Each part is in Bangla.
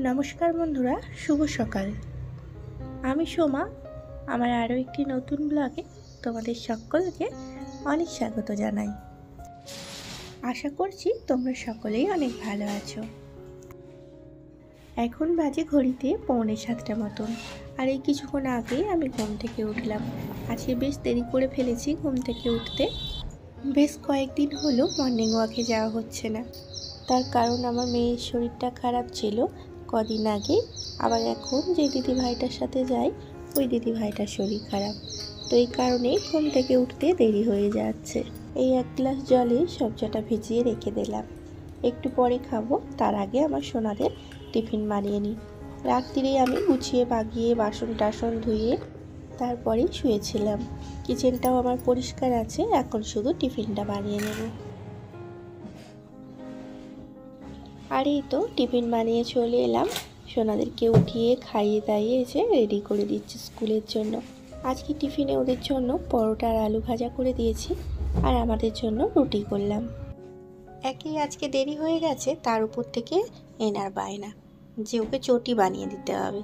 নমস্কার বন্ধুরা, শুভ সকাল। আমি সোমা। আমার আরও একটি নতুন ব্লগে তোমাদের সকলকে অনেক স্বাগত জানাই। আশা করছি তোমরা সকলেই অনেক ভালো আছো। এখন বাজে ঘড়িতে 6:45 মতন, আর এই কিছুক্ষণ আগেই আমি ঘুম থেকে উঠলাম। আজকে বেশ দেরি করে ফেলেছি ঘুম থেকে উঠতে। বেশ কয়েকদিন হলো মর্নিং ওয়াকে যাওয়া হচ্ছে না, তার কারণ আমার মেয়ের শরীরটা খারাপ ছিল কদিন আগে। আবার এখন যে দিদি ভাইটার সাথে যাই, ওই দিদি ভাইটার শরীর খারাপ, তো এই কারণেই ঘুম থেকে উঠতে দেরি হয়ে যাচ্ছে। এই 1 গ্লাস জলে সবজাটা ভিজিয়ে রেখে দিলাম, একটু পরে খাবো। তার আগে আমার সোনাদের টিফিন বানিয়ে নিই। রাত্রিরেই আমি গুছিয়ে বাগিয়ে বাসন টাসন ধুয়ে তারপরেই শুয়েছিলাম। কিচেনটাও আমার পরিষ্কার আছে, এখন শুধু টিফিনটা বানিয়ে নেব। আর এই তো টিফিন বানিয়ে চলে এলাম। সোনাদেরকে উঠিয়ে খাইয়ে দাইয়ে এসে রেডি করে দিচ্ছি স্কুলের জন্য। আজকে টিফিনে ওদের জন্য পরোটা আর আলু ভাজা করে দিয়েছি, আর আমাদের জন্য রুটি করলাম। একই আজকে দেরি হয়ে গেছে, তার উপর থেকে এনার বায়না যে ওকে চটি বানিয়ে দিতে হবে।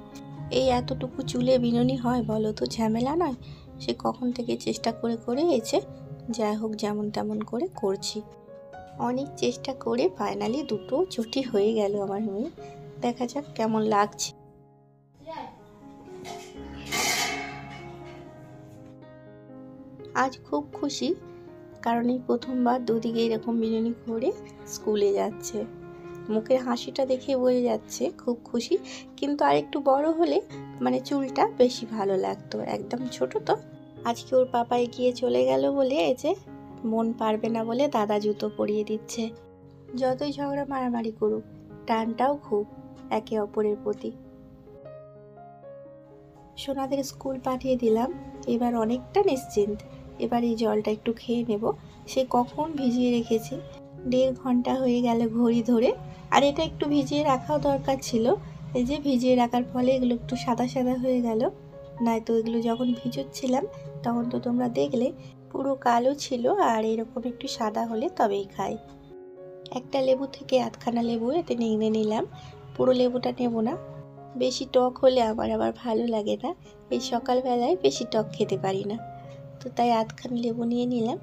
এই এতটুকু চুলে বিনুনি হয় বলো তো, ঝামেলা নয়? সে কখন থেকে চেষ্টা করে করে এসে যাই হোক যেমন তেমন করে করছি। অনেক চেষ্টা করে ফাইনালি দুটো চটি হয়ে গেল আমার মেয়ে। দেখা যাক কেমন লাগছে। আজ খুব খুশি, কারণ এই প্রথমবার দুদিকে এরকম বিনুনি করে স্কুলে যাচ্ছে। মুখের হাসিটা দেখে বোঝা যাচ্ছে খুব খুশি। কিন্তু আর একটু বড় হলে চুলটা বেশি ভালো লাগতো। একদম ছোট তো। আজকে ওর পাপা এগিয়ে চলে গেল বলে এসে মন পারবে না বলে দাদা জুতো পরিয়ে দিচ্ছে। যতই ঝগড়া মারামারি করুক, টানটাও খুব একে অপরের প্রতি। সোনাদের স্কুল পাঠিয়ে দিলাম, এবার অনেকটা নিশ্চিন্ত। এবার এই জলটা একটু খেয়ে নেব। সে কখন ভিজিয়ে রেখেছি, 1.5 ঘন্টা হয়ে গেল ঘড়ি ধরে। আর এটা একটু ভিজিয়ে রাখাও দরকার ছিল। এই যে ভিজিয়ে রাখার ফলে এগুলো একটু সাদা সাদা হয়ে গেল, নয়তো এগুলো যখন ভিজোচ্ছিলাম তখন তো তোমরা দেখলে পুরো কালো ছিল। আর এরকম একটু সাদা হলে তবেই খাই। একটা লেবু থেকে 8খানা লেবু এতে নিয়ে নিলাম। পুরো লেবুটা নেব না, বেশি টক হলে আমার আবার ভালো লাগে না। এই সকালবেলায় বেশি টক খেতে পারি না, তো তাই 8খানা লেবু নিয়ে নিলাম।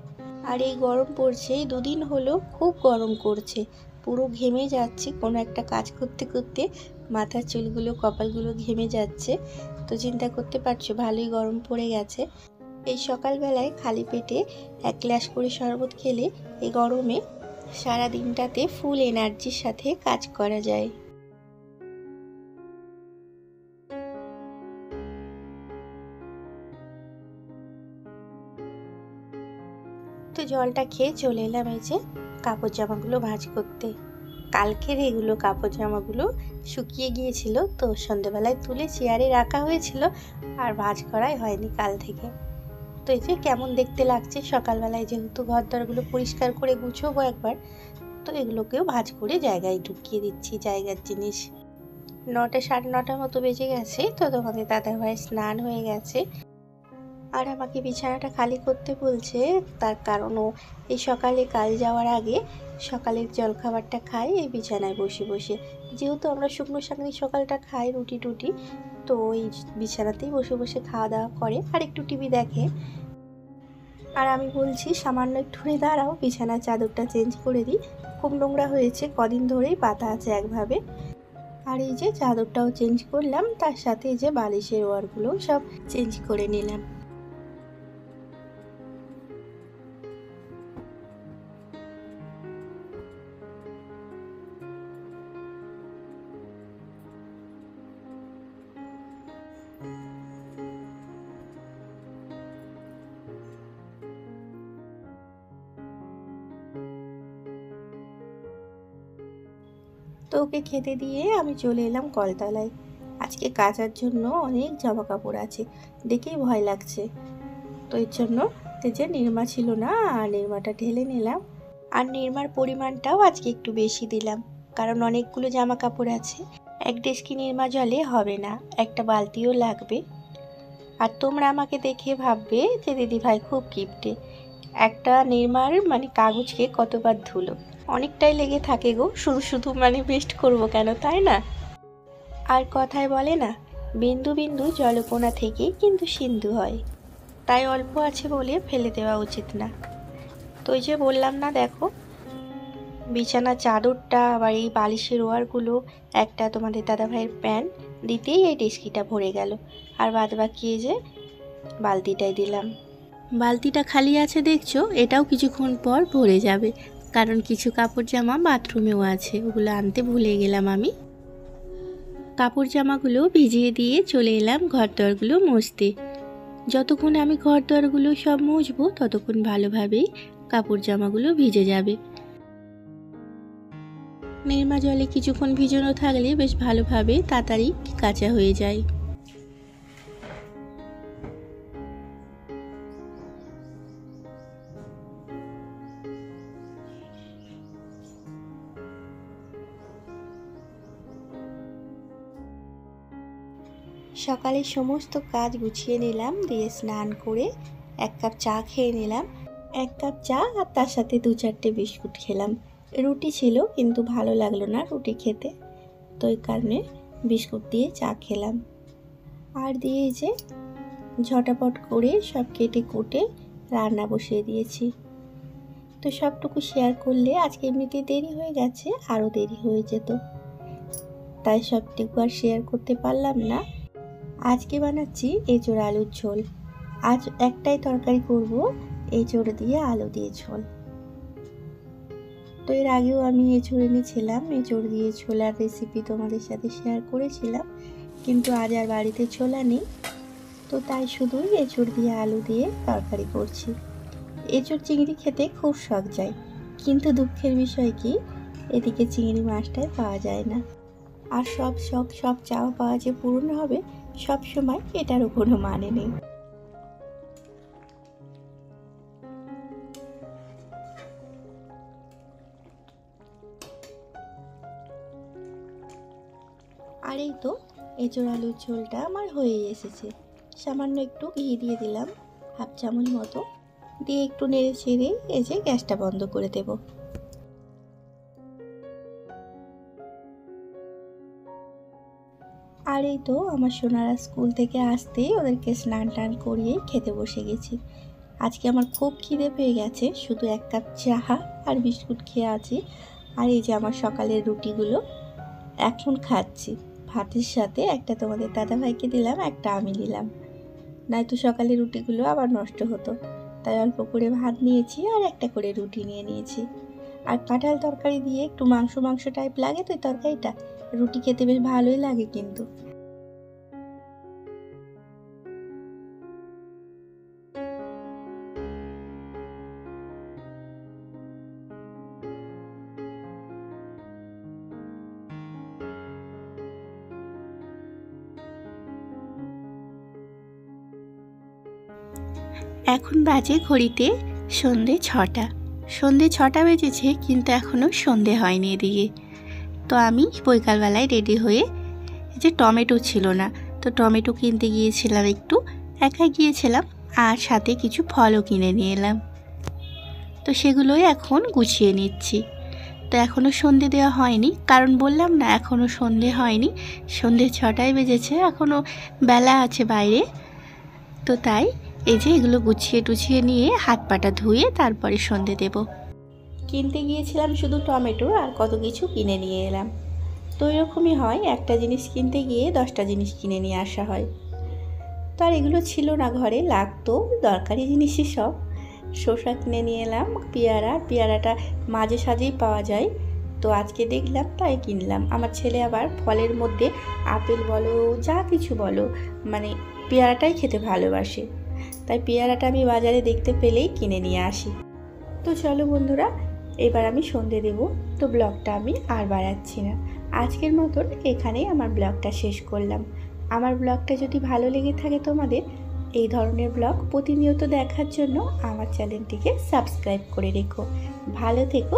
আর এই গরম পড়ছে, এই 2 দিন হলো খুব গরম করছে, পুরো ঘেমে যাচ্ছি। কোনো একটা কাজ করতে করতে মাথার চুলগুলো কপালগুলো ঘেমে যাচ্ছে। তো চিন্তা করতে পারছো ভালোই গরম পড়ে গেছে। এই সকালবেলায় খালি পেটে 1 গ্লাস করে শরবত খেলে এই গরমে সারা দিনটাতে ফুল এনার্জির সাথে কাজ করা যায়। তো জলটা খেয়ে চলে এলাম এই যে কাপড় জামাগুলো ভাঁজ করতে। কালকের এগুলো কাপড় জামাগুলো শুকিয়ে গিয়েছিল, তো সন্ধ্যেবেলায় তুলে চেয়ারে রাখা হয়েছিল, আর ভাঁজ করাই হয়নি কাল থেকে। তো এই যে কেমন দেখতে লাগছে সকালবেলায়, যেহেতু ঘর দরগুলো পরিষ্কার করে গুছোবো একবার, তো এগুলোকেও ভাঁজ করে জায়গায় ঢুকিয়ে দিচ্ছি জায়গার জিনিস। 9টা 9:30 মতো বেজে গেছে, তো তোমাদের দাদাভাই স্নান হয়ে গেছে, আর আমাকে বিছানাটা খালি করতে বলছে। তার কারণ ও এই সকালে কাজ যাওয়ার আগে সকালের জলখাবারটা খাই এই বিছানায় বসে বসে। যেহেতু আমরা শুকনো শাকনি সকালটা খাই রুটি টুটি, তো ওই বিছানাতেই বসে বসে খাওয়া দাওয়া করে আর একটু টিভি দেখে। আর আমি বলছি সামান্য একটুখানি দাঁড়াও, বিছানার চাদরটা চেঞ্জ করে দিই, খুব নোংরা হয়েছে, কদিন ধরেই পাতা আছে একভাবে। আর এই যে চাদরটাও চেঞ্জ করলাম, তার সাথে এই যে বালিশের ওয়ারগুলো সব চেঞ্জ করে নিলাম। তো ওকে খেতে দিয়ে আমি চলে এলাম কলতলায়। আজকে কাচার জন্য অনেক জামা কাপড় আছে, দেখেই ভয় লাগছে। তো এর জন্য যে নিরমা ছিল না, আর নিরমাটা ঢেলে নিলাম। আর নিরমার পরিমাণটাও আজকে একটু বেশি দিলাম, কারণ অনেকগুলো জামা কাপড় আছে। 1 ডেস্কি নিরমা জলে হবে না, একটা বালতিও লাগবে। আর তোমরা আমাকে দেখে ভাববে যে দিদিভাই খুব কিপটে, একটা নিরমার কাগজকে কতবার ধুলো। অনেকটাই লেগে থাকে গো, শুধু শুধু ওয়েস্ট করবো কেন, তাই না? আর কথায় বলে না, বিন্দু বিন্দু জলকণা থেকেই কিন্তু সিন্ধু হয়। তাই অল্প আছে বলে ফেলে দেওয়া উচিত না। তো এই যে বললাম না, দেখো বিছানার চাদরটা আবার এই বালিশের ওয়ারগুলো, একটা তোমাদের দাদাভাইয়ের প্যান্ট দিতেই এই ডেস্কিটা ভরে গেল। আর বাদ বাকি এই যে বালতিটাই দিলাম। বালতিটা খালি আছে দেখছো, এটাও কিছুক্ষণ পর ভরে যাবে, কারণ কিছু কাপড় জামা বাথরুমেও আছে, ওগুলো আনতে ভুলে গেলাম আমি। কাপড় জামাগুলো ভিজিয়ে দিয়ে চলে এলাম ঘর দোরগুলো মুছতে। যতক্ষণ আমি ঘর দোরগুলো সব মুছবো ততক্ষণ ভালোভাবেই কাপড় জামাগুলো ভিজে যাবে। নির্মা জলে কিছুক্ষণ ভিজানো থাকলে বেশ ভালোভাবে তাড়াতাড়ি কাঁচা হয়ে যায়। সকালে সমস্ত কাজ গুছিয়ে নিলাম, দিয়ে স্নান করে 1 কাপ চা খেয়ে নিলাম। 1 কাপ চা আর তার সাথে 2-4টে বিস্কুট খেলাম। রুটি ছিল কিন্তু ভালো লাগলো না রুটি খেতে, তো এই কারণে বিস্কুট দিয়ে চা খেলাম। আর দিয়ে যে ঝটাপট করে সব কেটে কুটে রান্না বসিয়ে দিয়েছি। তো সবটুকু শেয়ার করলে আজকে এমনিতে দেরি হয়ে গেছে, আরও দেরি হয়ে যেত, তাই সবটুকু আর শেয়ার করতে পারলাম না। আজকে বানাচ্ছি এঁচোড় আলুর ঝোল। আজ একটাই তরকারি করব, এঁচোড় দিয়ে আলু দিয়ে ঝোল। তো এর আগেও আমি এঁচোড় এনেছিলাম, এঁচোড় দিয়ে ছোলার রেসিপি তোমাদের সাথে শেয়ার করেছিলাম, কিন্তু আজ আর বাড়িতে ছোলা নেই, তো তাই শুধুই এঁচোড় দিয়ে আলু দিয়ে তরকারি করছি। এঁচোড় চিংড়ি খেতে খুব শখ যায়, কিন্তু দুঃখের বিষয় কি এদিকে চিংড়ি মাছটাই পাওয়া যায় না। আর সব শখ সব চাওয়া পাওয়া যে পূরণ হবে সব সময়, এটারও কোনো মানে নেই। আর এই তো এঁচোড় আলুর ঝোলটা আমার হয়ে এসেছে। সামান্য একটু ঘি দিয়ে দিলাম, 1/2 চামচ মতো, দিয়ে একটু নেড়ে ছেড়ে এই যে গ্যাসটা বন্ধ করে দেব। আর এই তো আমার সোনারা স্কুল থেকে আসতেই ওদেরকে স্নান টান করিয়ে খেতে বসে গেছি। আজকে আমার খুব খিদে পেয়ে গেছে, শুধু 1 কাপ চা আর বিস্কুট খেয়ে আছি। আর এই যে আমার সকালের রুটিগুলো এখন খাচ্ছি ভাতের সাথে, একটা তোমাদের দাদাভাইকে দিলাম, একটা আমি নিলাম, নয়তো সকালে রুটিগুলো আবার নষ্ট হতো, তাই অল্প করে ভাত নিয়েছি আর একটা করে রুটি নিয়ে নিয়েছি। আর কাঁঠাল তরকারি দিয়ে একটু মাংস মাংস টাইপ লাগে তো এই তরকারিটা, রুটি খেতে বেশ ভালোই লাগে কিন্তু। এখন বাজে ঘড়িতে সন্ধে 6টা। সন্ধে 6টা বেজেছে কিন্তু এখনও সন্ধে হয়নি এদিকে। তো আমি বৈকালবেলায় রেডি হয়ে, যে টমেটো ছিল না, তো টমেটো কিনতে গিয়েছিলাম, একটু একা গিয়েছিলাম, আর সাথে কিছু ফলও কিনে নিয়ে এলাম। তো সেগুলোই এখন গুছিয়ে নিচ্ছি। তো এখনও সন্ধে দেওয়া হয়নি, কারণ বললাম না এখনও সন্ধে হয়নি, সন্ধে 6টায় বেজেছে, এখনও বেলা আছে বাইরে। তো তাই এই যে এগুলো গুছিয়ে টুছিয়ে নিয়ে হাত পাটা ধুয়ে তারপরে সন্ধে দেব। কিনতে গিয়েছিলাম শুধু টমেটো, আর কত কিছু কিনে নিয়ে এলাম। তো এরকমই হয়, একটা জিনিস কিনতে গিয়ে 10টা জিনিস কিনে নিয়ে আসা হয়। তো আর এগুলো ছিল না ঘরে, লাগতো দরকারি জিনিসই সব। শসা কিনে নিয়ে এলাম, পেয়ারাটা মাঝে সাঝেই পাওয়া যায়, তো আজকে দেখলাম তাই কিনলাম। আমার ছেলে আবার ফলের মধ্যে আপেল বলো যা কিছু বলো, মানে পেয়ারাটাই খেতে ভালোবাসে, তাই পেয়ারাটা আমি বাজারে দেখতে পেলেই কিনে নিয়ে আসি। তো চলো বন্ধুরা, এবার আমি সন্ধে দেব। তো ব্লগটা আমি আর বাড়াচ্ছি না, আজকের মতন এখানেই আমার ব্লগটা শেষ করলাম। আমার ব্লগটা যদি ভালো লেগে থাকে তোমাদের, এই ধরনের ব্লগ প্রতিনিয়ত দেখার জন্য আমার চ্যানেলটিকে সাবস্ক্রাইব করে রেখো। ভালো থেকো।